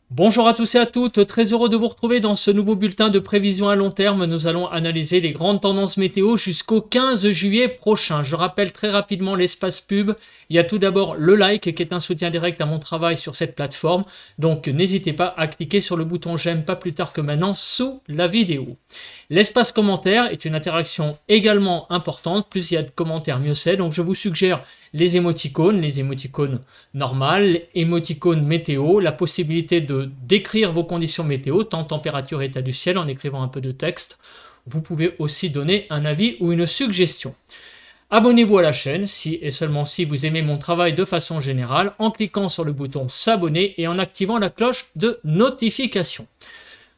Bonjour à tous et à toutes, très heureux de vous retrouver dans ce nouveau bulletin de prévision à long terme. Nous allons analyser les grandes tendances météo jusqu'au 15 juillet prochain. Je rappelle très rapidement l'espace pub. Il y a tout d'abord le like qui est un soutien direct à mon travail sur cette plateforme. Donc n'hésitez pas à cliquer sur le bouton j'aime pas plus tard que maintenant sous la vidéo. L'espace commentaire est une interaction également importante. Plus il y a de commentaires, mieux c'est. Donc je vous suggère les émoticônes normales, émoticônes météo, la possibilité de décrire vos conditions météo, temps, température, état du ciel, en écrivant un peu de texte. Vous pouvez aussi donner un avis ou une suggestion. Abonnez-vous à la chaîne si et seulement si vous aimez mon travail de façon générale en cliquant sur le bouton s'abonner et en activant la cloche de notification.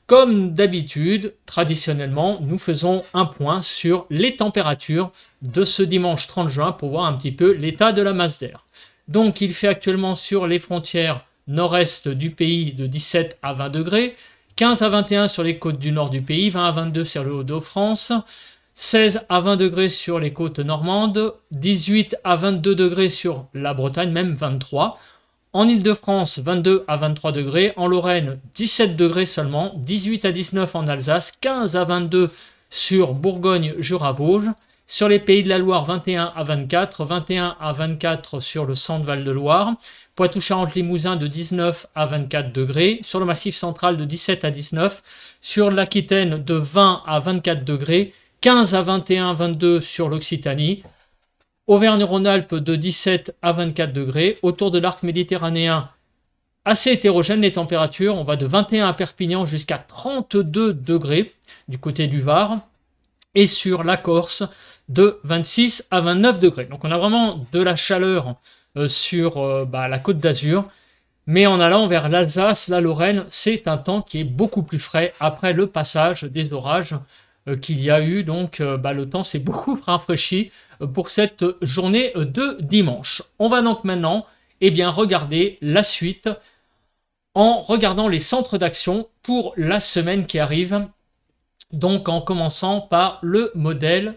Comme d'habitude, traditionnellement, nous faisons un point sur les températures de ce dimanche 30 juin pour voir un petit peu l'état de la masse d'air. Donc il fait actuellement sur les frontières nord-est du pays de 17 à 20 degrés, 15 à 21 sur les côtes du nord du pays, 20 à 22 sur le Hauts-de-France, 16 à 20 degrés sur les côtes normandes, 18 à 22 degrés sur la Bretagne, même 23. En Île-de-France, 22 à 23 degrés. En Lorraine, 17 degrés seulement. 18 à 19 en Alsace. 15 à 22 sur Bourgogne-Jura-Vosges. Sur les Pays de la Loire, 21 à 24. 21 à 24 sur le Centre-Val de Loire. Poitou-Charentes-Limousin, de 19 à 24 degrés. Sur le Massif central, de 17 à 19. Sur l'Aquitaine, de 20 à 24 degrés. 15 à 21, 22 sur l'Occitanie. Auvergne-Rhône-Alpes de 17 à 24 degrés. Autour de l'arc méditerranéen, assez hétérogène les températures. On va de 21 à Perpignan jusqu'à 32 degrés du côté du Var. Et sur la Corse, de 26 à 29 degrés. Donc on a vraiment de la chaleur sur la Côte d'Azur. Mais en allant vers l'Alsace, la Lorraine, c'est un temps qui est beaucoup plus frais après le passage des orages qu'il y a eu. Donc le temps s'est beaucoup rafraîchi pour cette journée de dimanche. On va donc maintenant regarder la suite en regardant les centres d'action pour la semaine qui arrive. Donc en commençant par le modèle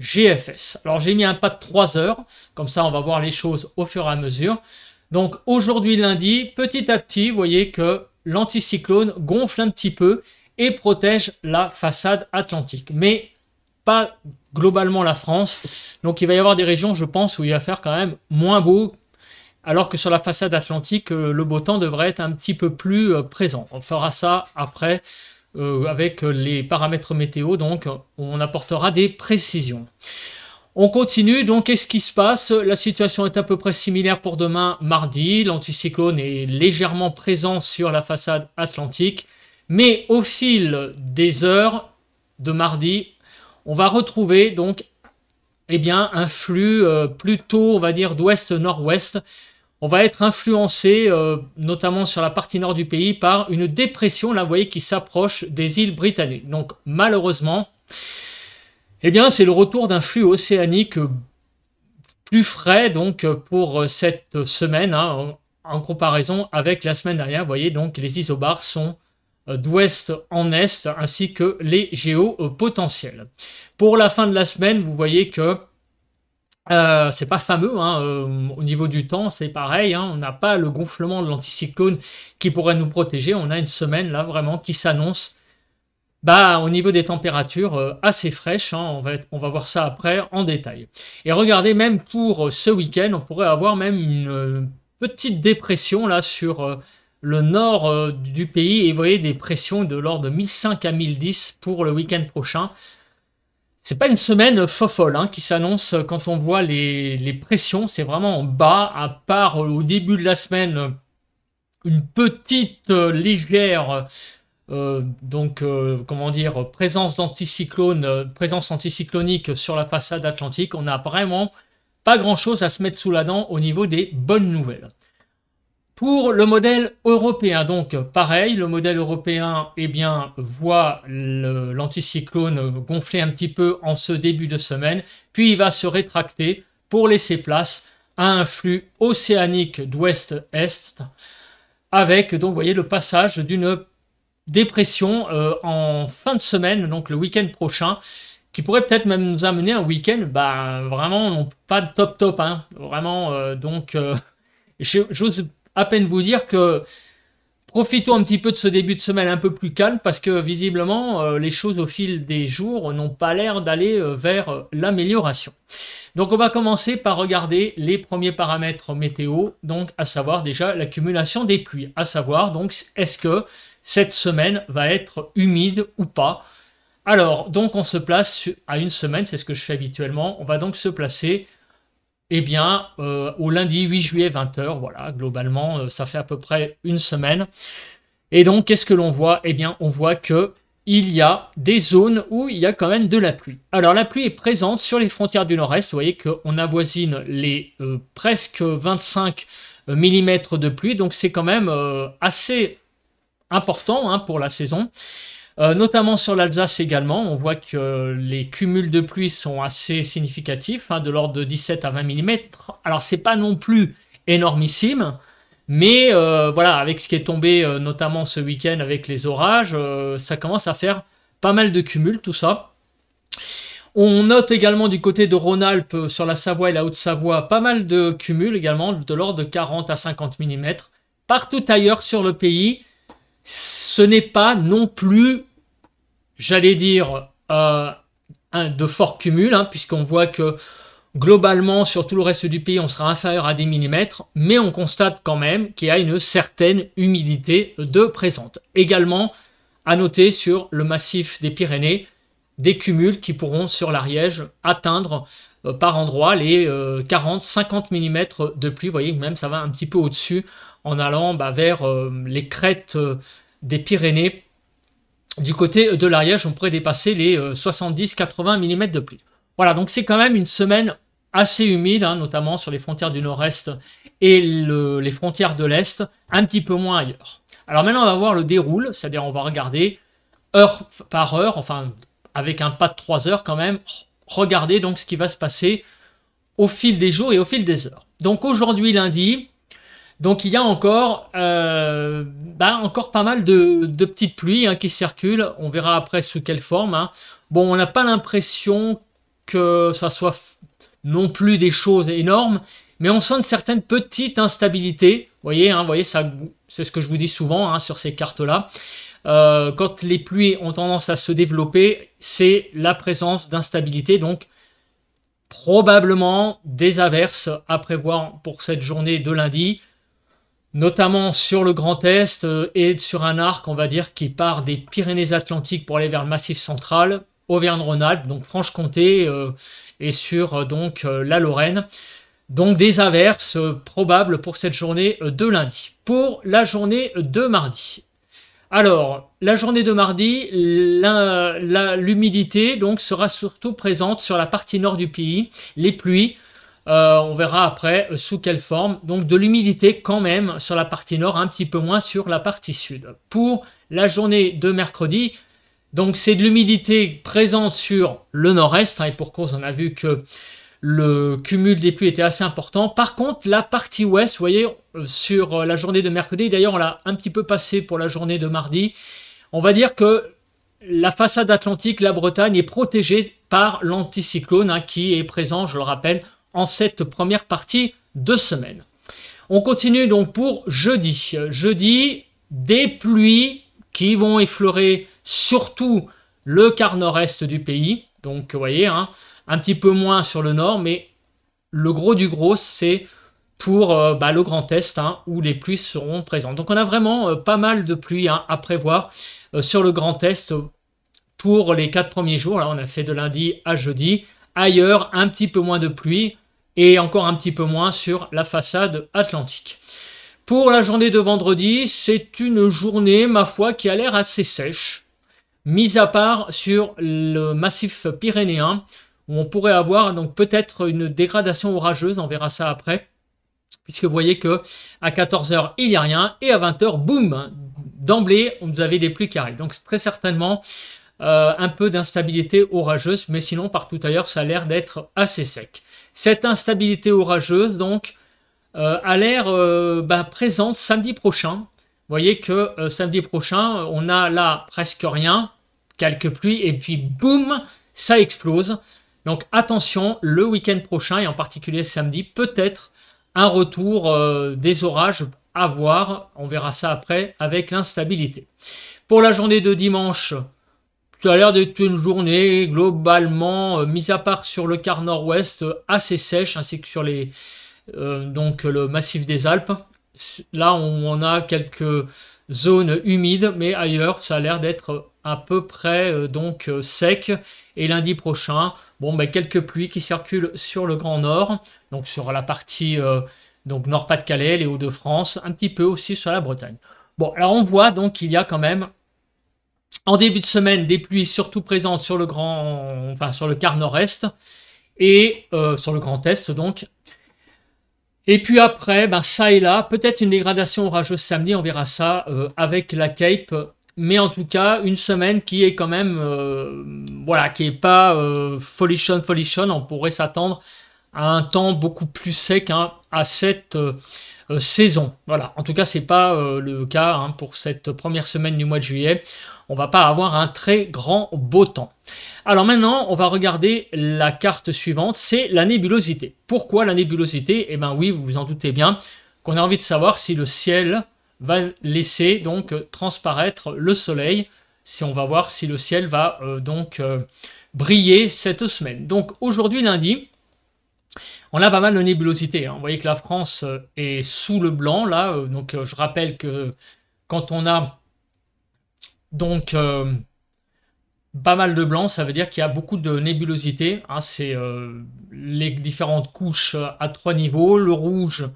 GFS. Alors j'ai mis un pas de 3 heures, comme ça on va voir les choses au fur et à mesure. Donc aujourd'hui lundi, petit à petit, vous voyez que l'anticyclone gonfle un petit peu et protège la façade atlantique. Mais pas globalement la France. Donc il va y avoir des régions, je pense, où il va faire quand même moins beau, alors que sur la façade atlantique, le beau temps devrait être un petit peu plus présent. On fera ça après avec les paramètres météo, donc on apportera des précisions. On continue, donc qu'est-ce qui se passe? La situation est à peu près similaire pour demain, mardi. L'anticyclone est légèrement présent sur la façade atlantique. Mais au fil des heures de mardi, on va retrouver donc un flux plutôt, on va dire, d'ouest-nord-ouest. On va être influencé, notamment sur la partie nord du pays, par une dépression, là, vous voyez, qui s'approche des îles britanniques. Donc, malheureusement, c'est le retour d'un flux océanique plus frais, donc, pour cette semaine, hein, en comparaison avec la semaine dernière. Vous voyez, donc, les isobars sont d'ouest en est, ainsi que les géopotentiels. Pour la fin de la semaine, vous voyez que c'est pas fameux, hein, au niveau du temps, c'est pareil, hein, on n'a pas le gonflement de l'anticyclone qui pourrait nous protéger. On a une semaine là vraiment qui s'annonce au niveau des températures assez fraîches, hein, on va voir ça après en détail. Et regardez, même pour ce week-end, on pourrait avoir même une petite dépression là sur le nord du pays, et vous voyez des pressions de l'ordre de 1005 à 1010 pour le week-end prochain. C'est pas une semaine fofolle hein, qui s'annonce quand on voit les pressions, c'est vraiment en bas, à part au début de la semaine, une petite légère présence d'anticyclone, présence anticyclonique sur la façade atlantique. On n'a vraiment pas grand chose à se mettre sous la dent au niveau des bonnes nouvelles. Pour le modèle européen, donc pareil, le modèle européen voit l'anticyclone gonfler un petit peu en ce début de semaine, puis il va se rétracter pour laisser place à un flux océanique d'ouest-est, avec donc vous voyez le passage d'une dépression en fin de semaine, donc le week-end prochain, qui pourrait peut-être même nous amener un week-end vraiment pas de top, hein, vraiment j'ose à peine vous dire que Profitons un petit peu de ce début de semaine un peu plus calme parce que visiblement les choses au fil des jours n'ont pas l'air d'aller vers l'amélioration. Donc on va commencer par regarder les premiers paramètres météo, donc à savoir déjà l'accumulation des pluies, à savoir donc est-ce que cette semaine va être humide ou pas. Alors donc on se place à une semaine, c'est ce que je fais habituellement, on va donc se placer eh bien, au lundi 8 juillet 20h, voilà, globalement, ça fait à peu près une semaine. Et donc, qu'est-ce que l'on voit? Eh bien, on voit que il y a des zones où il y a quand même de la pluie. Alors, la pluie est présente sur les frontières du nord-est. Vous voyez qu'on avoisine les presque 25 mm de pluie. Donc, c'est quand même assez important hein, pour la saison. Notamment sur l'Alsace également, on voit que les cumuls de pluie sont assez significatifs, hein, de l'ordre de 17 à 20 mm. Alors c'est pas non plus énormissime, mais voilà, avec ce qui est tombé notamment ce week-end avec les orages, ça commence à faire pas mal de cumuls tout ça. On note également du côté de Rhône-Alpes, sur la Savoie et la Haute-Savoie, pas mal de cumuls également, de l'ordre de 40 à 50 mm. Partout ailleurs sur le pays, ce n'est pas non plus, j'allais dire, de forts cumuls, hein, puisqu'on voit que globalement, sur tout le reste du pays, on sera inférieur à des millimètres, mais on constate quand même qu'il y a une certaine humidité de présente. Également, à noter sur le massif des Pyrénées, des cumuls qui pourront, sur l'Ariège, atteindre par endroits les 40-50 mm de pluie. Vous voyez, même ça va un petit peu au-dessus en allant vers les crêtes des Pyrénées. Du côté de l'Ariège, on pourrait dépasser les 70-80 mm de pluie. Voilà, donc c'est quand même une semaine assez humide, hein, notamment sur les frontières du nord-est et les frontières de l'est, un petit peu moins ailleurs. Alors maintenant, on va voir le déroule, c'est-à-dire on va regarder heure par heure, enfin avec un pas de 3 heures quand même, regarder donc ce qui va se passer au fil des jours et au fil des heures. Donc aujourd'hui, lundi, donc il y a encore, encore pas mal de petites pluies hein, qui circulent. On verra après sous quelle forme. Hein. Bon, on n'a pas l'impression que ça soit non plus des choses énormes, mais on sent une certaine petite instabilité. Vous voyez, ça, c'est ce que je vous dis souvent hein, sur ces cartes-là. Quand les pluies ont tendance à se développer, c'est la présence d'instabilité. Donc, probablement des averses à prévoir pour cette journée de lundi, notamment sur le Grand Est et sur un arc, on va dire, qui part des Pyrénées-Atlantiques pour aller vers le Massif central, Auvergne-Rhône-Alpes, donc Franche-Comté et sur donc la Lorraine. Donc des averses probables pour cette journée de lundi. Pour la journée de mardi. Alors, la journée de mardi, l'humidité donc sera surtout présente sur la partie nord du pays. Les pluies, on verra après sous quelle forme. Donc de l'humidité quand même sur la partie nord, un petit peu moins sur la partie sud. Pour la journée de mercredi, donc c'est de l'humidité présente sur le nord-est. Hein, et pour cause, on a vu que le cumul des pluies était assez important. Par contre, la partie ouest, vous voyez, sur la journée de mercredi, d'ailleurs on l'a un petit peu passé pour la journée de mardi, on va dire que la façade atlantique, la Bretagne, est protégée par l'anticyclone hein, qui est présent, je le rappelle, en cette première partie de semaine. On continue donc pour jeudi. Jeudi, des pluies qui vont effleurer surtout le quart nord-est du pays. Donc vous voyez, hein, un petit peu moins sur le nord, mais le gros du gros, c'est pour le Grand Est, hein, où les pluies seront présentes. Donc on a vraiment pas mal de pluie hein, à prévoir sur le Grand Est pour les 4 premiers jours. Là, on a fait de lundi à jeudi. Ailleurs, un petit peu moins de pluie et encore un petit peu moins sur la façade atlantique. Pour la journée de vendredi, c'est une journée, ma foi, qui a l'air assez sèche, mis à part sur le massif pyrénéen, où on pourrait avoir donc peut-être une dégradation orageuse, on verra ça après, puisque vous voyez que à 14h, il n'y a rien, et à 20h, boum, d'emblée, vous avez des pluies qui arrivent. Donc très certainement un peu d'instabilité orageuse, mais sinon partout ailleurs, ça a l'air d'être assez sec. Cette instabilité orageuse, donc, a l'air présente samedi prochain. Vous voyez que samedi prochain, on a là presque rien, quelques pluies, et puis boum, ça explose. Donc attention, le week-end prochain, et en particulier samedi, peut-être un retour des orages à voir. On verra ça après avec l'instabilité. Pour la journée de dimanche, ça a l'air d'être une journée globalement, mis à part sur le quart nord-ouest, assez sèche, ainsi que sur donc le massif des Alpes. Là, on a quelques zones humides, mais ailleurs, ça a l'air d'être à peu près donc sec. Et lundi prochain, bon, ben, quelques pluies qui circulent sur le Grand Nord, donc sur la partie donc Nord-Pas-de-Calais, les Hauts-de-France, un petit peu aussi sur la Bretagne. Bon, alors on voit donc qu'il y a quand même en début de semaine des pluies surtout présentes sur le sur le quart nord-est et sur le Grand Est donc. Et puis après, ben, ça et là, peut-être une dégradation orageuse samedi, on verra ça avec la Cape. Mais en tout cas, une semaine qui est quand même, voilà, qui n'est pas folichonne. On pourrait s'attendre à un temps beaucoup plus sec hein, à cette saison. Voilà, en tout cas, c'est pas le cas hein, pour cette première semaine du mois de juillet. On va pas avoir un très grand beau temps. Alors maintenant, on va regarder la carte suivante, c'est la nébulosité. Pourquoi la nébulosité? Eh bien oui, vous vous en doutez bien, qu'on a envie de savoir si le ciel va laisser donc transparaître le soleil, si on va voir si le ciel va briller cette semaine. Donc aujourd'hui lundi, on a pas mal de nébulosité. Hein. Vous voyez que la France est sous le blanc là, donc je rappelle que quand on a donc pas mal de blanc, ça veut dire qu'il y a beaucoup de nébulosité. Hein, c'est les différentes couches à 3 niveaux. Le rouge,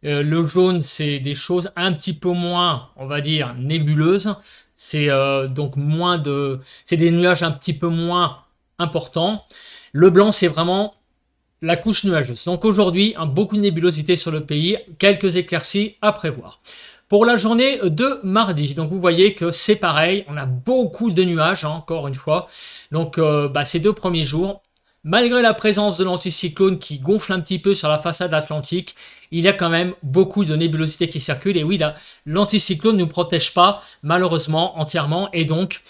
le jaune, c'est des choses un petit peu moins, on va dire, nébuleuses. C'est donc moins de, c'est des nuages un petit peu moins importants. Le blanc, c'est vraiment la couche nuageuse. Donc aujourd'hui, beaucoup de nébulosité sur le pays, quelques éclaircies à prévoir. Pour la journée de mardi, donc vous voyez que c'est pareil, on a beaucoup de nuages, hein, encore une fois. Donc ces 2 premiers jours, malgré la présence de l'anticyclone qui gonfle un petit peu sur la façade atlantique, il y a quand même beaucoup de nébulosité qui circule. Et oui, l'anticyclone ne nous protège pas, malheureusement, entièrement. Et donc,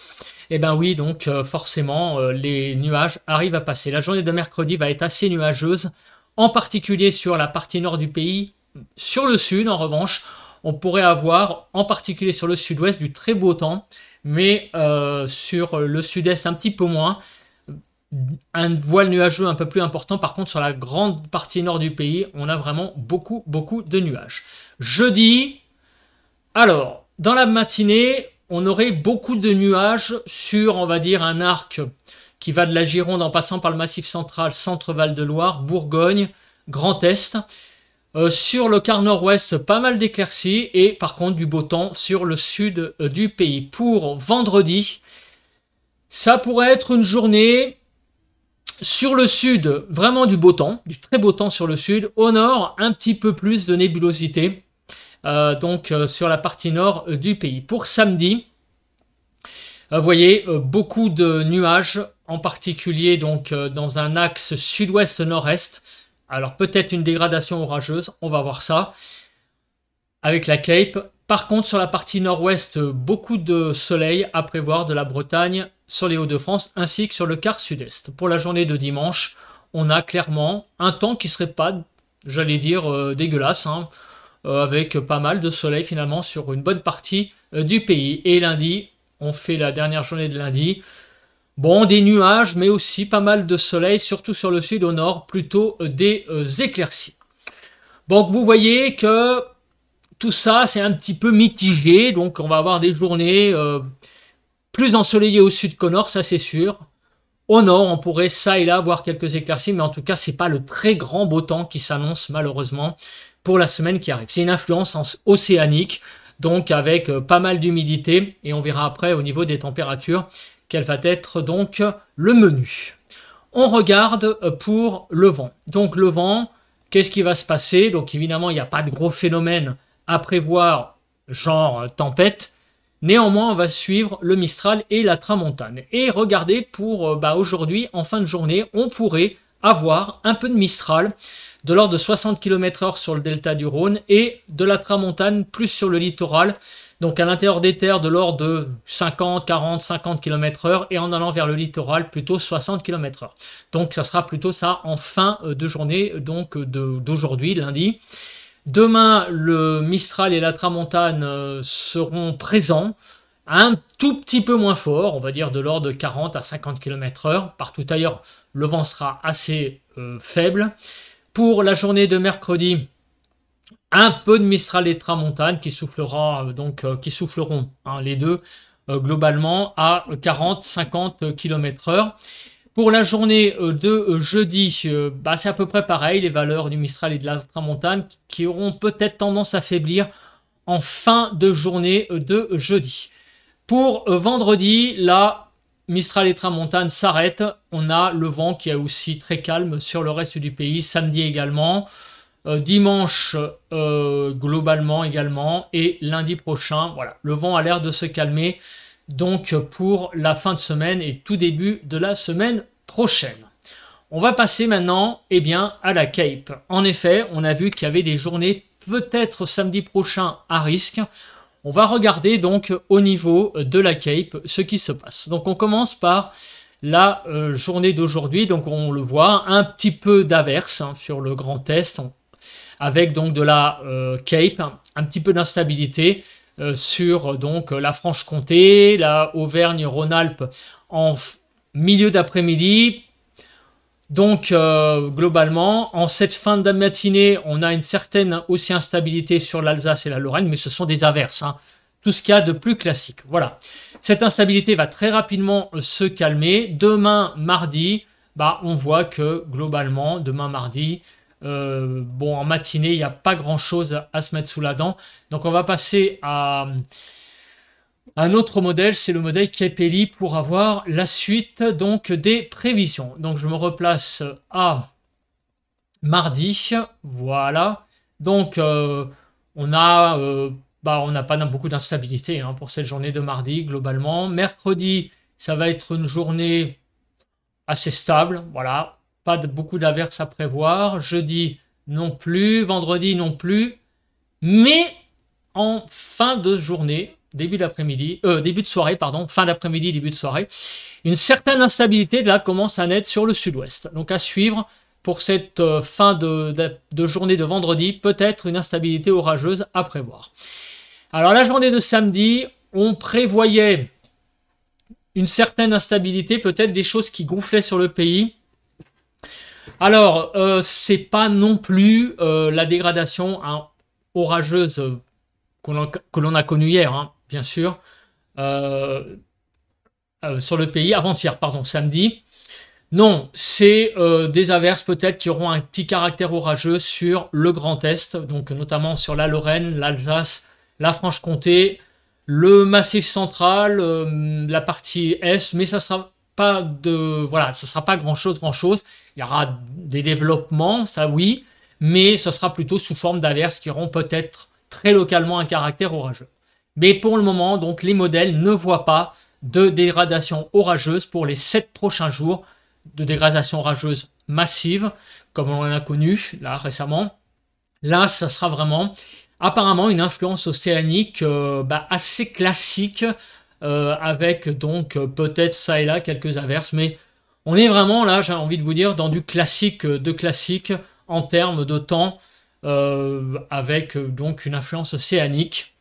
eh ben oui, donc forcément, les nuages arrivent à passer. La journée de mercredi va être assez nuageuse, en particulier sur la partie nord du pays. Sur le sud, en revanche, on pourrait avoir, en particulier sur le sud-ouest, du très beau temps, mais sur le sud-est un petit peu moins. Un voile nuageux un peu plus important. Par contre, sur la grande partie nord du pays, on a vraiment beaucoup de nuages. Jeudi, alors, dans la matinée, on aurait beaucoup de nuages sur, on va dire, un arc qui va de la Gironde en passant par le Massif central, Centre-Val de Loire, Bourgogne, Grand Est. Sur le quart nord-ouest, pas mal d'éclaircies et par contre du beau temps sur le sud du pays. Pour vendredi, ça pourrait être une journée sur le sud, vraiment du beau temps, du très beau temps sur le sud. Au nord, un petit peu plus de nébulosité, sur la partie nord du pays. Pour samedi, vous voyez beaucoup de nuages, en particulier donc dans un axe sud-ouest-nord-est. Alors peut-être une dégradation orageuse, on va voir ça avec la Cape. Par contre, sur la partie nord-ouest, beaucoup de soleil à prévoir de la Bretagne sur les Hauts-de-France ainsi que sur le quart sud-est. Pour la journée de dimanche, on a clairement un temps qui serait pas, j'allais dire, dégueulasse, hein, avec pas mal de soleil finalement sur une bonne partie du pays. Et lundi, on fait la dernière journée de lundi. Bon, des nuages, mais aussi pas mal de soleil, surtout sur le sud, au nord, plutôt des éclaircies. Donc vous voyez que tout ça, c'est un petit peu mitigé. Donc on va avoir des journées plus ensoleillées au sud qu'au nord, ça c'est sûr. Au nord, on pourrait ça et là voir quelques éclaircies, mais en tout cas, c'est pas le très grand beau temps qui s'annonce malheureusement pour la semaine qui arrive. C'est une influence océanique, donc avec pas mal d'humidité, et on verra après au niveau des températures quel va être donc le menu. On regarde pour le vent. Donc le vent, qu'est-ce qui va se passer? Donc évidemment, il n'y a pas de gros phénomène à prévoir, genre tempête. Néanmoins, on va suivre le Mistral et la Tramontane. Et regardez, pour aujourd'hui, en fin de journée, on pourrait avoir un peu de Mistral, de l'ordre de 60 km/h sur le delta du Rhône, et de la Tramontane plus sur le littoral, donc à l'intérieur des terres de l'ordre de 50, 40, 50 km/h, et en allant vers le littoral, plutôt 60 km/h. Donc ça sera plutôt ça en fin de journée, donc d'aujourd'hui, lundi. Demain, le Mistral et la Tramontane seront présents, un tout petit peu moins fort, on va dire de l'ordre de 40 à 50 km/h. Partout ailleurs, le vent sera assez faible. Pour la journée de mercredi, un peu de Mistral et de Tramontane qui soufflera qui souffleront les deux globalement à 40-50 km/h. Pour la journée de jeudi, c'est à peu près pareil, les valeurs du Mistral et de la Tramontane qui auront peut-être tendance à faiblir en fin de journée de jeudi. Pour vendredi, là, Mistral et Tramontane s'arrêtent. On a le vent qui est aussi très calme sur le reste du pays, samedi également. Dimanche, globalement également. Et lundi prochain, voilà, le vent a l'air de se calmer. Donc pour la fin de semaine et tout début de la semaine prochaine. On va passer maintenant à la Cape. En effet, on a vu qu'il y avait des journées peut-être samedi prochain à risque. On va regarder donc au niveau de la Cape ce qui se passe. Donc on commence par la journée d'aujourd'hui. Donc on le voit, un petit peu d'averse sur le Grand Est avec donc de la Cape, un petit peu d'instabilité sur donc la Franche-Comté, la Auvergne-Rhône-Alpes en milieu d'après-midi. Donc globalement, en cette fin de matinée, on a une certaine aussi instabilité sur l'Alsace et la Lorraine, mais ce sont des averses, tout ce qu'il y a de plus classique. Voilà, cette instabilité va très rapidement se calmer. Demain, mardi, on voit que globalement, demain mardi, en matinée, il n'y a pas grand-chose à se mettre sous la dent. Donc on va passer à un autre modèle, c'est le modèle Capelli pour avoir la suite donc des prévisions. Donc je me replace à mardi, voilà. Donc on n'a pas beaucoup d'instabilité pour cette journée de mardi globalement. Mercredi, ça va être une journée assez stable, voilà. Pas beaucoup d'averses à prévoir. Jeudi non plus, vendredi non plus. Mais en fin de journée, début de soirée, fin d'après-midi, début de soirée, une certaine instabilité là commence à naître sur le sud-ouest. Donc à suivre pour cette fin de journée de vendredi, peut-être une instabilité orageuse à prévoir. Alors la journée de samedi, on prévoyait une certaine instabilité, peut-être des choses qui gonflaient sur le pays. Alors, c'est pas non plus la dégradation orageuse que l'on a connue hier, bien sûr, sur le pays, avant-hier, samedi. Non, c'est des averses peut-être qui auront un petit caractère orageux sur le Grand Est, donc notamment sur la Lorraine, l'Alsace, la Franche-Comté, le Massif central, la partie Est, mais ça sera pas ça sera pas grand-chose. Il y aura des développements, ça oui, mais ce sera plutôt sous forme d'averses qui auront peut-être très localement un caractère orageux. Mais pour le moment, donc, les modèles ne voient pas de dégradation orageuse pour les 7 prochains jours, de dégradation orageuse massive, comme on en a connu là récemment. Là, ça sera vraiment apparemment une influence océanique assez classique, avec donc peut-être ça et là quelques averses, mais on est vraiment là, j'ai envie de vous dire, dans du classique de classique en termes de temps, avec donc une influence océanique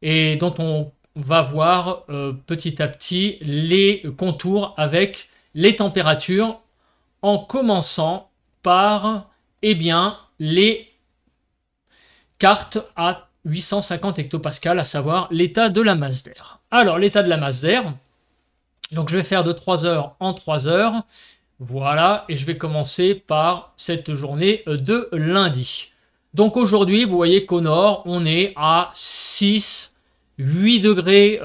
et dont on va voir petit à petit les contours avec les températures, en commençant par les cartes à 850 hectopascales, à savoir l'état de la masse d'air. Alors l'état de la masse d'air, donc je vais faire de 3 heures en 3 heures, voilà, et je vais commencer par cette journée de lundi. Donc aujourd'hui, vous voyez qu'au nord, on est à 6, 8 degrés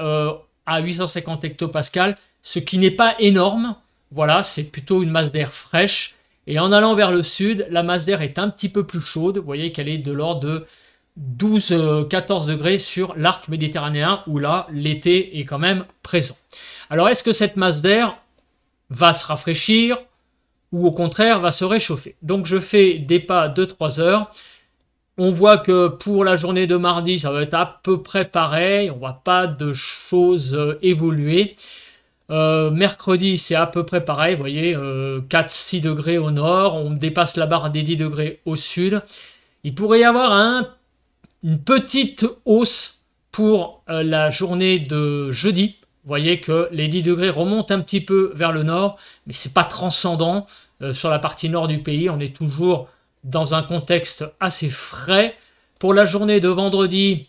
à 850 hectopascales, ce qui n'est pas énorme. Voilà, c'est plutôt une masse d'air fraîche. Et en allant vers le sud, la masse d'air est un petit peu plus chaude. Vous voyez qu'elle est de l'ordre de 12-14 degrés sur l'arc méditerranéen, où là, l'été est quand même présent. Alors, est-ce que cette masse d'air va se rafraîchir ou au contraire va se réchauffer? Donc, je fais des pas de 3 heures. On voit que pour la journée de mardi, ça va être à peu près pareil. On ne voit pas de choses évoluer. Mercredi, c'est à peu près pareil. Vous voyez, 4-6 degrés au nord. On dépasse la barre des 10 degrés au sud. Il pourrait y avoir une petite hausse pour la journée de jeudi. Vous voyez que les 10 degrés remontent un petit peu vers le nord, mais ce n'est pas transcendant. Sur la partie nord du pays, on est toujours dans un contexte assez frais. Pour la journée de vendredi,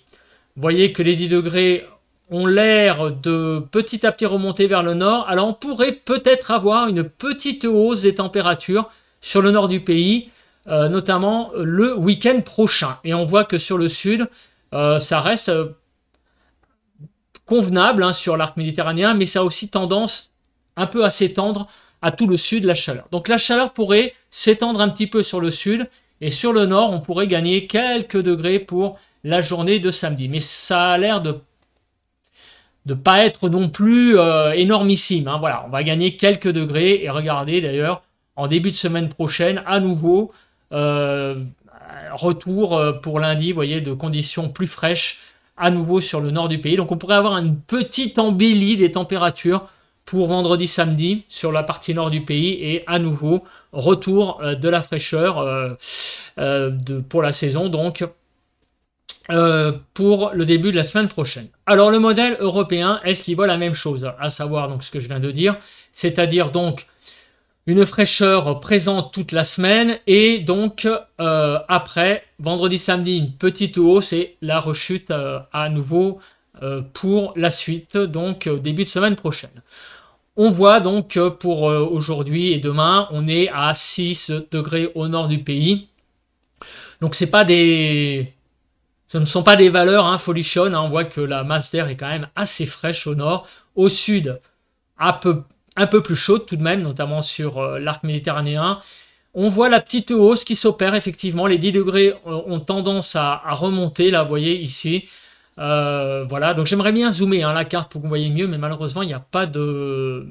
vous voyez que les 10 degrés ont l'air de petit à petit remonter vers le nord. Alors on pourrait peut-être avoir une petite hausse des températures sur le nord du pays, notamment le week-end prochain. Et on voit que sur le sud, ça reste convenable hein, sur l'arc méditerranéen, mais ça a aussi tendance un peu à s'étendre à tout le sud, la chaleur. Donc la chaleur pourrait s'étendre un petit peu sur le sud, et sur le nord, on pourrait gagner quelques degrés pour la journée de samedi. Mais ça a l'air de pas être non plus énormissime. Hein. Voilà, on va gagner quelques degrés, et regardez d'ailleurs, en début de semaine prochaine, à nouveau, retour pour lundi, vous voyez, de conditions plus fraîches, à nouveau sur le nord du pays. Donc on pourrait avoir une petite embellie des températures pour vendredi, samedi, sur la partie nord du pays, et à nouveau, retour de la fraîcheur pour la saison, donc pour le début de la semaine prochaine. Alors le modèle européen, est-ce qu'il voit la même chose? À savoir donc ce que je viens de dire, c'est-à-dire donc une fraîcheur présente toute la semaine, et donc après, vendredi, samedi, une petite hausse, et la rechute à nouveau pour la suite, donc début de semaine prochaine. On voit donc pour aujourd'hui et demain, on est à 6 degrés au nord du pays. Donc ce ne sont pas des valeurs hein, folichonnes. Hein. On voit que la masse d'air est quand même assez fraîche au nord. Au sud, un peu plus chaude tout de même, notamment sur l'arc méditerranéen. On voit la petite hausse qui s'opère effectivement. Les 10 degrés ont tendance à remonter, là, vous voyez ici. Voilà, donc j'aimerais bien zoomer hein, la carte pour que vous voyez mieux, mais malheureusement, il n'y a pas de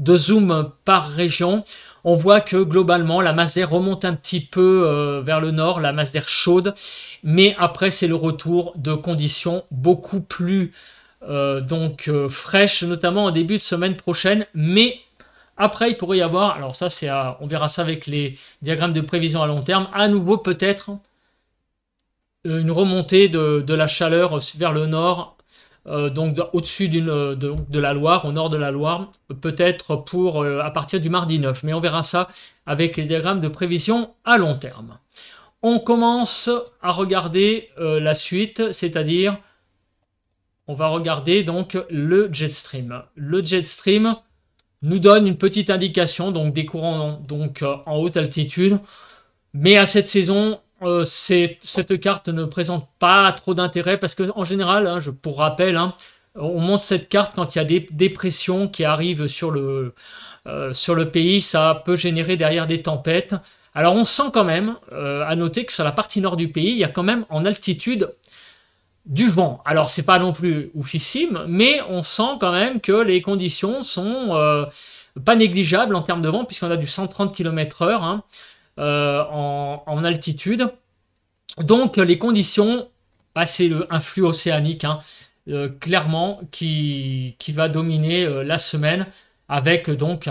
zoom par région. On voit que globalement, la masse d'air remonte un petit peu vers le nord, la masse d'air chaude, mais après, c'est le retour de conditions beaucoup plus fraîches, notamment en début de semaine prochaine, mais après, il pourrait y avoir, alors ça, on verra ça avec les diagrammes de prévision à long terme, à nouveau peut-être une remontée de la chaleur vers le nord, donc au-dessus de la Loire, au nord de la Loire, peut-être pour à partir du mardi 9. Mais on verra ça avec les diagrammes de prévision à long terme. On commence à regarder la suite, c'est-à-dire on va regarder donc le jet stream. Le jet stream nous donne une petite indication donc des courants donc, en haute altitude, mais à cette saison, cette carte ne présente pas trop d'intérêt parce qu'en général, hein, pour rappel, hein, on monte cette carte quand il y a des dépressions qui arrivent sur le pays. Ça peut générer derrière des tempêtes. Alors on sent quand même, à noter que sur la partie nord du pays, il y a quand même en altitude du vent. Alors c'est pas non plus oufissime, mais on sent quand même que les conditions sont pas négligeables en termes de vent, puisqu'on a du 130 km/h. Hein. En altitude. Donc les conditions, c'est un flux océanique hein, clairement qui va dominer la semaine, avec donc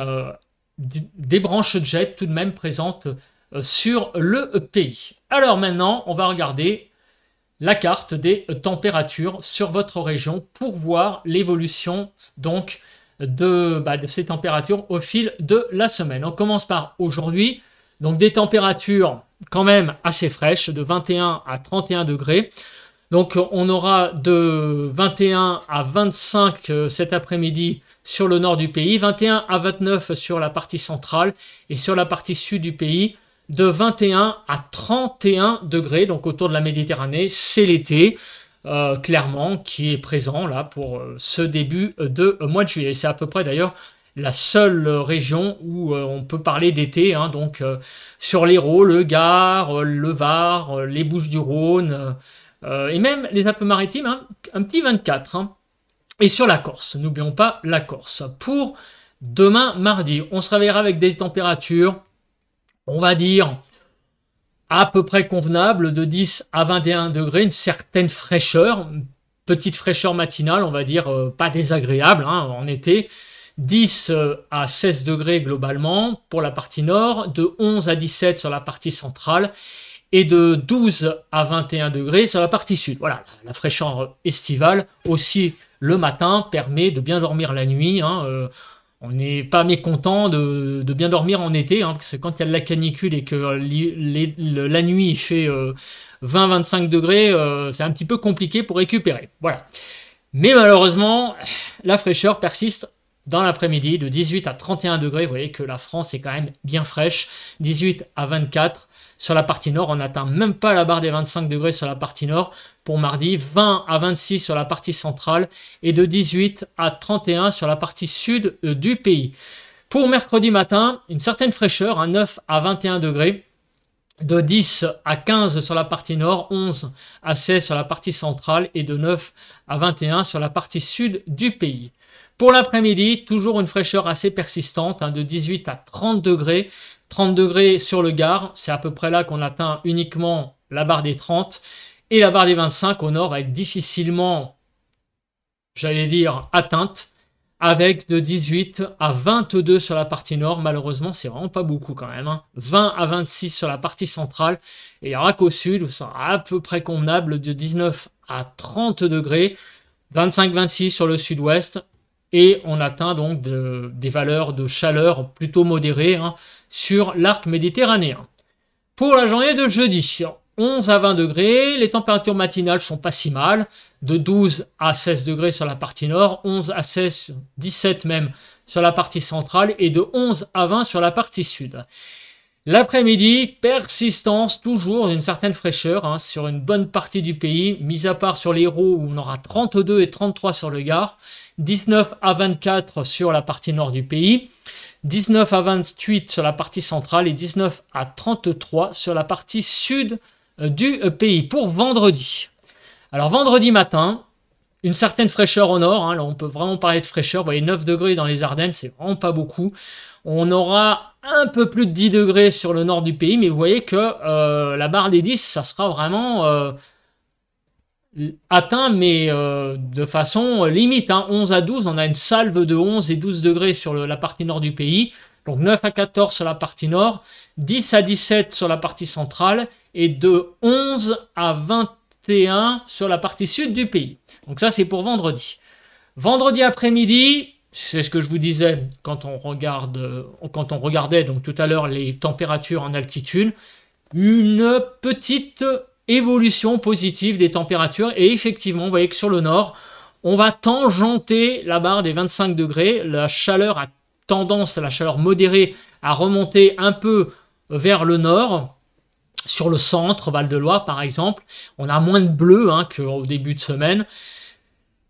des branches de jet tout de même présentes sur le pays. Alors maintenant, on va regarder la carte des températures sur votre région pour voir l'évolution donc de ces températures au fil de la semaine. On commence par aujourd'hui. Donc des températures quand même assez fraîches, de 21 à 31 degrés. Donc on aura de 21 à 25 cet après-midi sur le nord du pays, 21 à 29 sur la partie centrale, et sur la partie sud du pays, de 21 à 31 degrés, donc autour de la Méditerranée. C'est l'été, clairement, qui est présent là pour ce début de mois de juillet. C'est à peu près d'ailleurs la seule région où on peut parler d'été, hein, donc sur l'Hérault, le Gard, le Var, les Bouches-du-Rhône, et même les Alpes-Maritimes, hein, un petit 24. Hein. Et sur la Corse, n'oublions pas la Corse. Pour demain, mardi, on se réveillera avec des températures, on va dire, à peu près convenables, de 10 à 21 degrés, une certaine fraîcheur, petite fraîcheur matinale, on va dire, pas désagréable hein, en été. 10 à 16 degrés globalement pour la partie nord, de 11 à 17 sur la partie centrale, et de 12 à 21 degrés sur la partie sud. Voilà, la fraîcheur estivale aussi le matin permet de bien dormir la nuit. On n'est pas mécontent de bien dormir en été, parce que quand il y a de la canicule et que la nuit il fait 20-25 degrés, c'est un petit peu compliqué pour récupérer. Voilà. Mais malheureusement, la fraîcheur persiste dans l'après-midi de 18 à 31 degrés. Vous voyez que la France est quand même bien fraîche. 18 à 24 sur la partie nord. On n'atteint même pas la barre des 25 degrés sur la partie nord pour mardi. 20 à 26 sur la partie centrale et de 18 à 31 sur la partie sud du pays. Pour mercredi matin, une certaine fraîcheur, 9 à 21 degrés. De 10 à 15 sur la partie nord, 11 à 16 sur la partie centrale et de 9 à 21 sur la partie sud du pays. Pour l'après-midi, toujours une fraîcheur assez persistante, de 18 à 30 degrés. 30 degrés sur le Gard, c'est à peu près là qu'on atteint uniquement la barre des 30. Et la barre des 25 au nord va être difficilement, j'allais dire, atteinte, avec de 18 à 22 sur la partie nord. Malheureusement, c'est vraiment pas beaucoup quand même. 20 à 26 sur la partie centrale. Et il n'y aura qu'au sud où ça sera à peu près convenable, de 19 à 30 degrés. 25-26 sur le sud-ouest. Et on atteint donc des valeurs de chaleur plutôt modérées sur l'arc méditerranéen. Pour la journée de jeudi, 11 à 20 degrés, les températures matinales sont pas si mal, de 12 à 16 degrés sur la partie nord, 11 à 16, 17 même sur la partie centrale et de 11 à 20 sur la partie sud. L'après-midi, persistance toujours d'une certaine fraîcheur sur une bonne partie du pays, mis à part sur l'Hérault où on aura 32 et 33 sur le Gard, 19 à 24 sur la partie nord du pays, 19 à 28 sur la partie centrale et 19 à 33 sur la partie sud du pays. Pour vendredi. Alors vendredi matin, une certaine fraîcheur au nord, là on peut vraiment parler de fraîcheur, vous voyez 9 degrés dans les Ardennes, c'est vraiment pas beaucoup. On aura un peu plus de 10 degrés sur le nord du pays, mais vous voyez que la barre des 10, ça sera vraiment atteint, mais de façon limite. 11 à 12, on a une salve de 11 et 12 degrés sur la partie nord du pays. Donc 9 à 14 sur la partie nord, 10 à 17 sur la partie centrale et de 11 à 21 sur la partie sud du pays. Donc ça, c'est pour vendredi. Vendredi après-midi, c'est ce que je vous disais quand on regardait donc tout à l'heure les températures en altitude, une petite évolution positive des températures. Et effectivement, vous voyez que sur le nord, on va tangenter la barre des 25 degrés. La chaleur a tendance, la chaleur modérée, à remonter un peu vers le nord. Sur le centre, Val-de-Loire par exemple, on a moins de bleu qu'au début de semaine.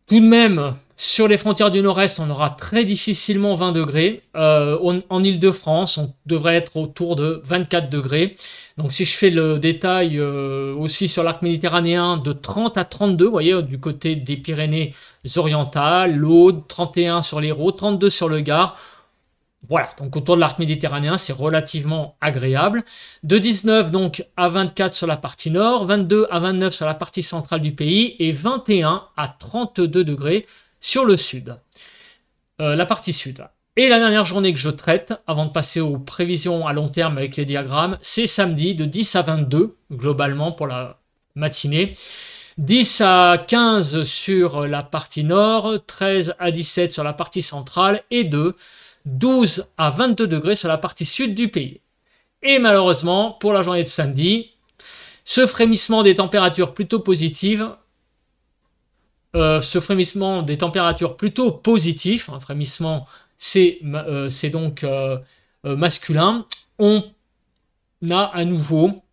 Tout de même, sur les frontières du nord-est, on aura très difficilement 20 degrés. En Île-de-France, on devrait être autour de 24 degrés. Donc si je fais le détail aussi sur l'arc méditerranéen, de 30 à 32, vous voyez, du côté des Pyrénées-Orientales, l'Aude, 31 sur l'Hérault, 32 sur le Gard. Voilà, donc autour de l'arc méditerranéen, c'est relativement agréable. De 19 donc à 24 sur la partie nord, 22 à 29 sur la partie centrale du pays et 21 à 32 degrés sur le sud, la partie sud. Et la dernière journée que je traite, avant de passer aux prévisions à long terme avec les diagrammes, c'est samedi de 10 à 22, globalement pour la matinée. 10 à 15 sur la partie nord, 13 à 17 sur la partie centrale et de 12 à 22 degrés sur la partie sud du pays. Et malheureusement, pour la journée de samedi, ce frémissement des températures plutôt positives, un frémissement c'est donc masculin, on a à nouveau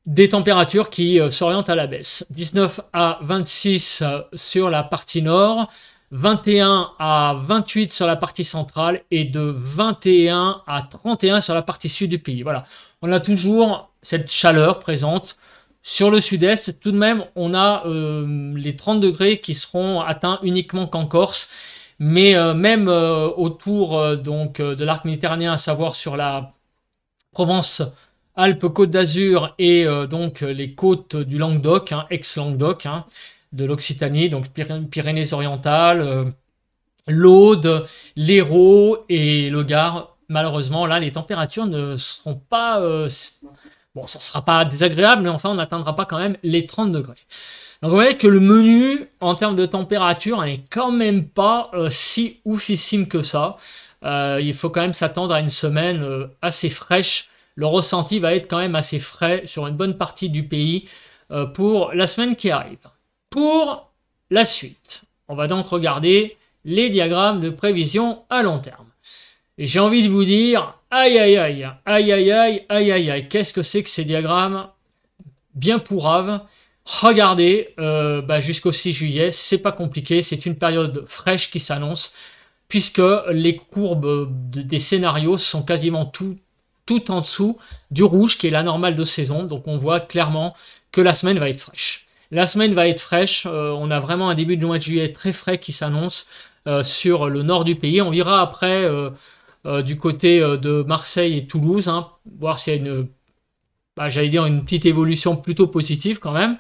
des températures qui s'orientent à la baisse. 19 à 26 sur la partie nord, 21 à 28 sur la partie centrale et de 21 à 31 sur la partie sud du pays. Voilà, on a toujours cette chaleur présente. Sur le sud-est, tout de même, on a les 30 degrés qui seront atteints uniquement qu'en Corse. Mais même autour de l'arc méditerranéen, à savoir sur la Provence-Alpes-Côte d'Azur et donc les côtes du Languedoc, ex-Languedoc, de l'Occitanie, donc Pyrénées-Orientales, l'Aude, l'Hérault et le Gard. Malheureusement, là, les températures ne seront pas Bon, ça ne sera pas désagréable, mais enfin, on n'atteindra pas quand même les 30 degrés. Donc, vous voyez que le menu, en termes de température, n'est quand même pas si oufissime que ça. Il faut quand même s'attendre à une semaine assez fraîche. Le ressenti va être quand même assez frais sur une bonne partie du pays pour la semaine qui arrive. Pour la suite, on va donc regarder les diagrammes de prévision à long terme. Et j'ai envie de vous dire, aïe aïe aïe, aïe aïe aïe, aïe aïe aïe, qu'est-ce que c'est que ces diagrammes bien pourraves. Regardez, jusqu'au 6 juillet, c'est pas compliqué, c'est une période fraîche qui s'annonce, puisque les courbes des scénarios sont quasiment tout en dessous du rouge, qui est la normale de saison, donc on voit clairement que la semaine va être fraîche. La semaine va être fraîche, on a vraiment un début de mois de juillet très frais qui s'annonce sur le nord du pays. On verra après du côté de Marseille et Toulouse, hein, voir s'il y a une, j'allais dire une petite évolution plutôt positive quand même.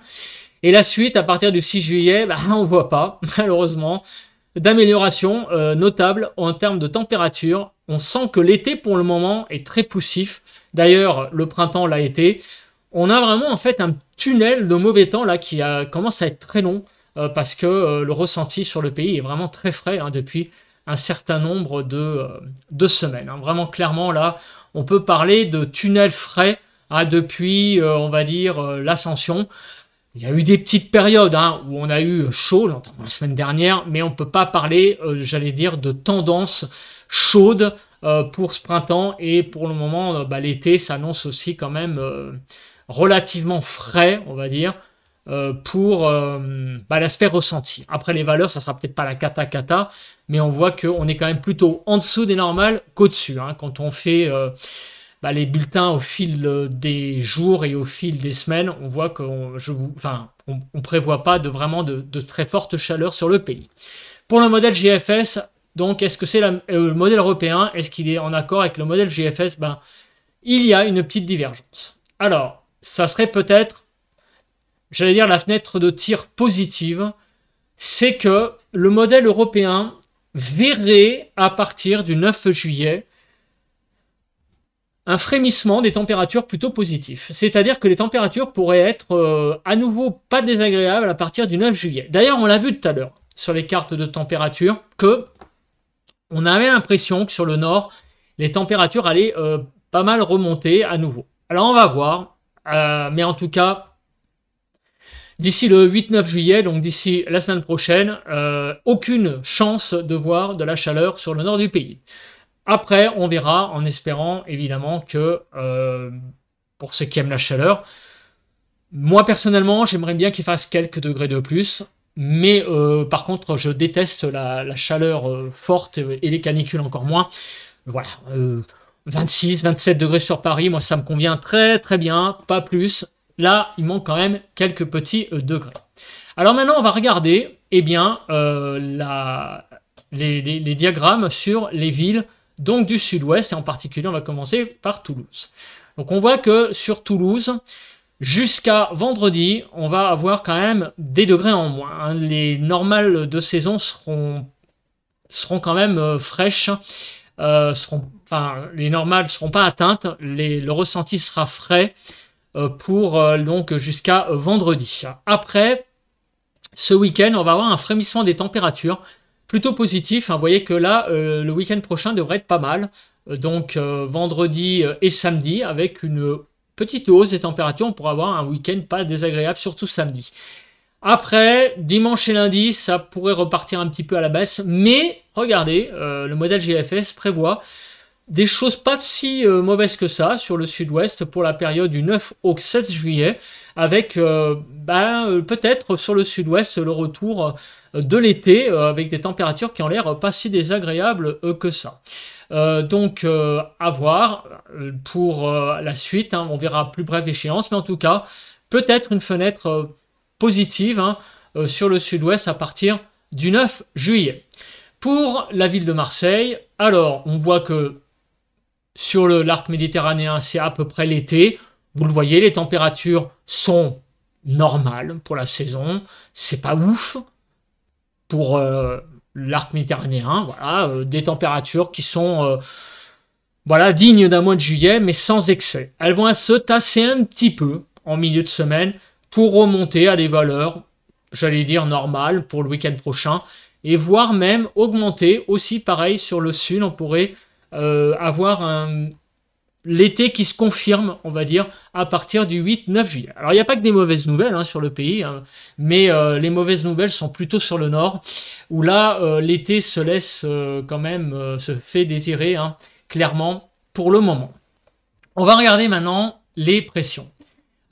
Et la suite, à partir du 6 juillet, on ne voit pas, malheureusement, d'amélioration notable en termes de température. On sent que l'été, pour le moment, est très poussif. D'ailleurs, le printemps l'a été. On a vraiment en fait un tunnel de mauvais temps là qui commence à être très long parce que le ressenti sur le pays est vraiment très frais depuis un certain nombre de semaines. Hein. Vraiment clairement là, on peut parler de tunnel frais depuis, on va dire, l'ascension. Il y a eu des petites périodes où on a eu chaud, notamment la semaine dernière, mais on ne peut pas parler, j'allais dire, de tendance chaude pour ce printemps. Et pour le moment, l'été s'annonce aussi quand même relativement frais, on va dire, pour l'aspect ressenti. Après les valeurs, ça sera peut-être pas la cata, mais on voit qu'on est quand même plutôt en dessous des normales qu'au-dessus. Hein, quand on fait les bulletins au fil des jours et au fil des semaines, on voit qu'on on prévoit pas vraiment de très forte chaleur sur le pays. Pour le modèle GFS, donc est-ce que c'est le modèle européen? Est-ce qu'il est en accord avec le modèle GFS? Il y a une petite divergence. Alors, ça serait peut-être, j'allais dire, la fenêtre de tir positive, c'est que le modèle européen verrait à partir du 9 juillet un frémissement des températures plutôt positif. C'est-à-dire que les températures pourraient être à nouveau pas désagréables à partir du 9 juillet. D'ailleurs, on l'a vu tout à l'heure sur les cartes de température que on avait l'impression que sur le nord, les températures allaient pas mal remonter à nouveau. Alors on va voir, mais en tout cas, d'ici le 8-9 juillet, donc d'ici la semaine prochaine, aucune chance de voir de la chaleur sur le nord du pays. Après, on verra en espérant évidemment que, pour ceux qui aiment la chaleur, moi personnellement, j'aimerais bien qu'il fasse quelques degrés de plus. Mais par contre, je déteste la chaleur forte et les canicules encore moins. Voilà, 26, 27 degrés sur Paris, moi ça me convient très très bien, pas plus. Là, il manque quand même quelques petits degrés. Alors maintenant, on va regarder les diagrammes sur les villes donc du sud-ouest, et en particulier, on va commencer par Toulouse. Donc on voit que sur Toulouse, jusqu'à vendredi, on va avoir quand même des degrés en moins. Hein. Les normales de saison seront quand même fraîches. Les normales ne seront pas atteintes. Le ressenti sera frais pour donc jusqu'à vendredi. Après, ce week-end, on va avoir un frémissement des températures plutôt positif. Hein. Vous voyez que là, le week-end prochain devrait être pas mal. Donc vendredi et samedi, avec une petite hausse des températures, on pourra avoir un week-end pas désagréable, surtout samedi. Après, dimanche et lundi, ça pourrait repartir un petit peu à la baisse, mais regardez, le modèle GFS prévoit des choses pas si mauvaises que ça sur le sud-ouest pour la période du 9 au 16 juillet, avec peut-être sur le sud-ouest le retour de l'été, avec des températures qui ont l'air pas si désagréables que ça. Donc à voir pour la suite, hein, on verra à plus brève échéance, mais en tout cas, peut-être une fenêtre positive sur le sud-ouest à partir du 9 juillet. Pour la ville de Marseille, alors on voit que sur l'arc méditerranéen, c'est à peu près l'été. Vous le voyez, les températures sont normales pour la saison. C'est pas ouf pour l'arc méditerranéen. Voilà, des températures qui sont Voilà, digne d'un mois de juillet, mais sans excès. Elles vont se tasser un petit peu en milieu de semaine pour remonter à des valeurs, j'allais dire normales pour le week-end prochain, et voire même augmenter aussi pareil sur le sud. On pourrait avoir l'été qui se confirme, on va dire, à partir du 8-9 juillet. Alors, il n'y a pas que des mauvaises nouvelles hein, sur le pays, hein, mais les mauvaises nouvelles sont plutôt sur le nord, où là, l'été se laisse quand même, se fait désirer, hein, clairement, pour le moment. On va regarder maintenant les pressions.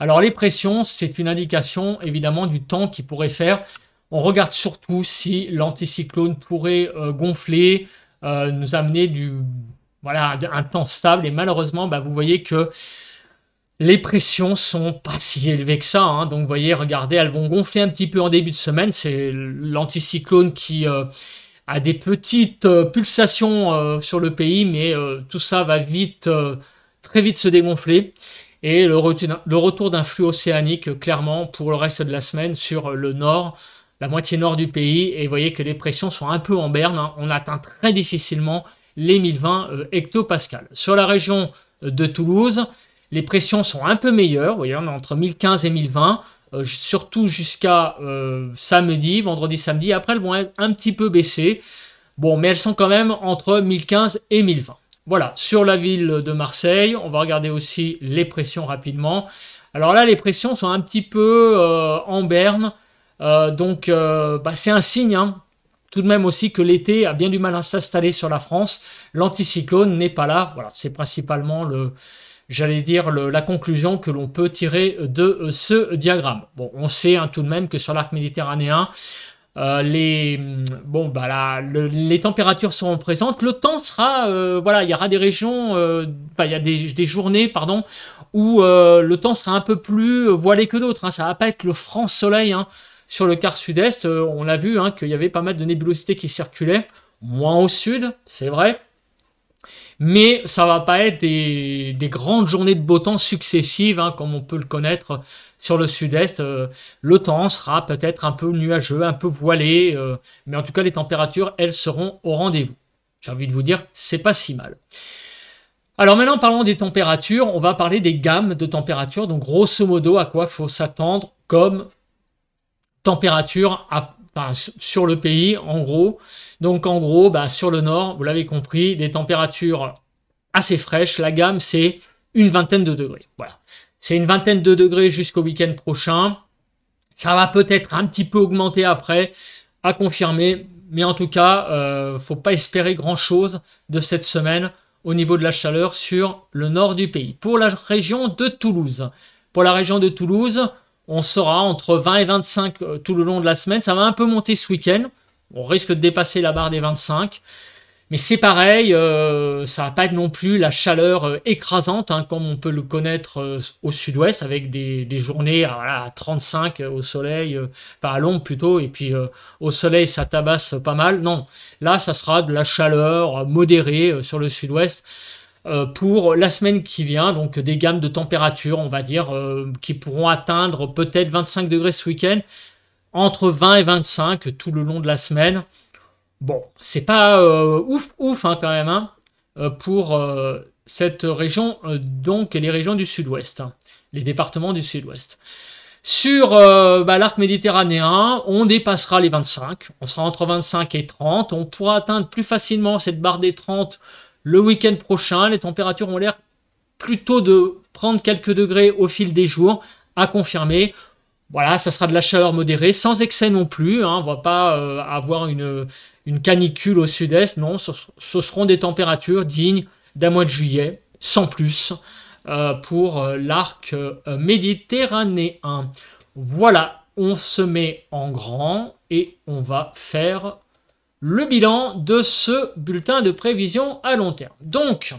Alors, les pressions, c'est une indication, évidemment, du temps qu'il pourrait faire. On regarde surtout si l'anticyclone pourrait gonfler, nous amener voilà, un temps stable. Et malheureusement, vous voyez que les pressions sont pas si élevées que ça. Hein. Donc, vous voyez, regardez, elles vont gonfler un petit peu en début de semaine. C'est l'anticyclone qui a des petites pulsations sur le pays, mais tout ça va vite, très vite se dégonfler. Et le retour d'un flux océanique, clairement, pour le reste de la semaine sur le nord, la moitié nord du pays. Et vous voyez que les pressions sont un peu en berne. Hein. On atteint très difficilement les 1020 hectopascales. Sur la région de Toulouse, les pressions sont un peu meilleures. Vous voyez, on est entre 1015 et 1020, surtout jusqu'à samedi, vendredi, samedi. Après, elles vont être un petit peu baissées. Bon, mais elles sont quand même entre 1015 et 1020. Voilà, sur la ville de Marseille, on va regarder aussi les pressions rapidement. Alors là, les pressions sont un petit peu en berne. Donc, c'est un signe, hein, tout de même aussi que l'été a bien du mal à s'installer sur la France. L'anticyclone n'est pas là. Voilà, c'est principalement la conclusion que l'on peut tirer de ce diagramme. Bon, on sait hein, tout de même que sur l'arc méditerranéen, les températures seront présentes. Le temps sera, il y aura des régions, il y a des journées, pardon, où le temps sera un peu plus voilé que d'autres. Hein. Ça va pas être le franc soleil. Hein. Sur le quart sud-est, on a vu hein, qu'il y avait pas mal de nébulosités qui circulaient, moins au sud, c'est vrai. Mais ça va pas être des grandes journées de beau temps successives, hein, comme on peut le connaître sur le sud-est. Le temps sera peut-être un peu nuageux, un peu voilé, mais en tout cas les températures, elles seront au rendez-vous. J'ai envie de vous dire, c'est pas si mal. Alors maintenant, parlons des températures, on va parler des gammes de températures. Donc grosso modo, à quoi faut s'attendre comme température sur le pays, en gros. Donc en gros, sur le nord, vous l'avez compris, des températures assez fraîches. La gamme, c'est une vingtaine de degrés. Voilà. C'est une vingtaine de degrés jusqu'au week-end prochain. Ça va peut-être un petit peu augmenter après, à confirmer. Mais en tout cas, faut pas espérer grand-chose de cette semaine au niveau de la chaleur sur le nord du pays. Pour la région de Toulouse. Pour la région de Toulouse, on sera entre 20 et 25 tout le long de la semaine. Ça va un peu monter ce week-end. On risque de dépasser la barre des 25. Mais c'est pareil, ça va pas être non plus la chaleur écrasante, hein, comme on peut le connaître au sud-ouest, avec des journées à 35 au soleil, à l'ombre plutôt, et puis au soleil ça tabasse pas mal. Non, là ça sera de la chaleur modérée sur le sud-ouest. Pour la semaine qui vient, donc des gammes de température, on va dire, qui pourront atteindre peut-être 25 degrés ce week-end, entre 20 et 25 tout le long de la semaine. Bon, c'est pas ouf hein, quand même hein, pour cette région, donc les régions du sud-ouest, hein, les départements du sud-ouest. Sur l'arc méditerranéen, on dépassera les 25, on sera entre 25 et 30, on pourra atteindre plus facilement cette barre des 30 le week-end prochain. Les températures ont l'air plutôt de prendre quelques degrés au fil des jours, à confirmer. Voilà, ça sera de la chaleur modérée, sans excès non plus. Hein, on ne va pas avoir une canicule au sud-est. Non, ce seront des températures dignes d'un mois de juillet, sans plus, pour l'arc méditerranéen. Voilà, on se met en grand et on va faire le bilan de ce bulletin de prévision à long terme. Donc,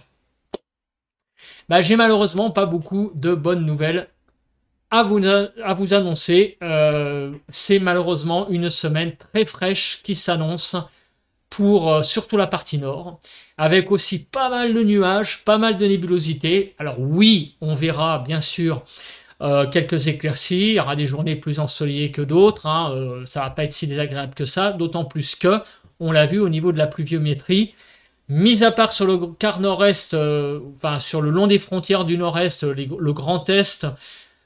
j'ai malheureusement pas beaucoup de bonnes nouvelles à vous annoncer. C'est malheureusement une semaine très fraîche qui s'annonce pour surtout la partie nord, avec aussi pas mal de nuages, pas mal de nébulosités. Alors oui, on verra bien sûr quelques éclaircies, il y aura des journées plus ensoleillées que d'autres, hein, ça va pas être si désagréable que ça, d'autant plus que, on l'a vu au niveau de la pluviométrie, Mis à part sur le quart nord-est, enfin sur le long des frontières du nord-est, le Grand Est,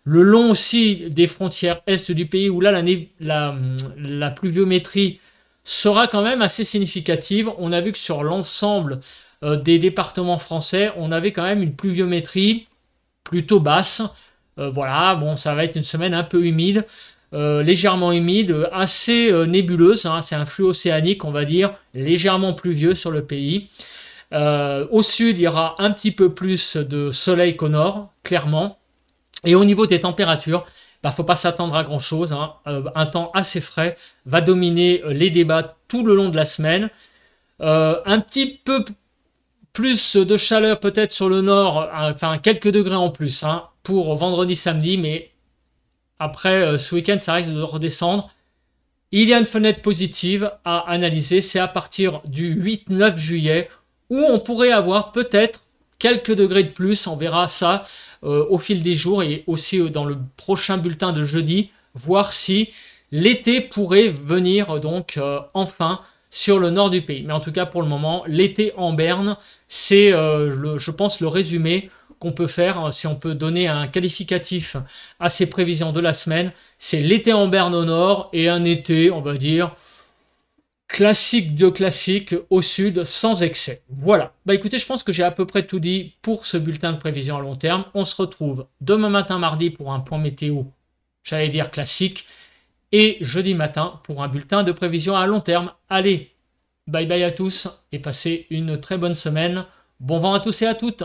le long aussi des frontières est du pays, où là la pluviométrie sera quand même assez significative. On a vu que sur l'ensemble des départements français, on avait quand même une pluviométrie plutôt basse. Voilà, bon, ça va être une semaine un peu humide, légèrement humide, assez nébuleuse, hein, c'est un flux océanique, on va dire, légèrement pluvieux sur le pays. Au sud, il y aura un petit peu plus de soleil qu'au nord, clairement. Et au niveau des températures, bah, faut pas s'attendre à grand chose, hein. Un temps assez frais va dominer les débats tout le long de la semaine. Un petit peu plus de chaleur peut-être sur le nord, enfin quelques degrés en plus, hein, pour vendredi, samedi, mais après ce week-end ça risque de redescendre. Il y a une fenêtre positive à analyser, c'est à partir du 8-9 juillet, où on pourrait avoir peut-être quelques degrés de plus, on verra ça au fil des jours, et aussi dans le prochain bulletin de jeudi, voir si l'été pourrait venir donc enfin sur le nord du pays. Mais en tout cas pour le moment, l'été en berne, c'est je pense le résumé qu'on peut faire, si on peut donner un qualificatif à ces prévisions de la semaine. C'est l'été en berne au nord et un été, on va dire, classique de classique au sud, sans excès. Voilà. Bah écoutez, je pense que j'ai à peu près tout dit pour ce bulletin de prévision à long terme. On se retrouve demain matin, mardi, pour un point météo, j'allais dire classique, et jeudi matin pour un bulletin de prévision à long terme. Allez, bye bye à tous et passez une très bonne semaine. Bon vent à tous et à toutes.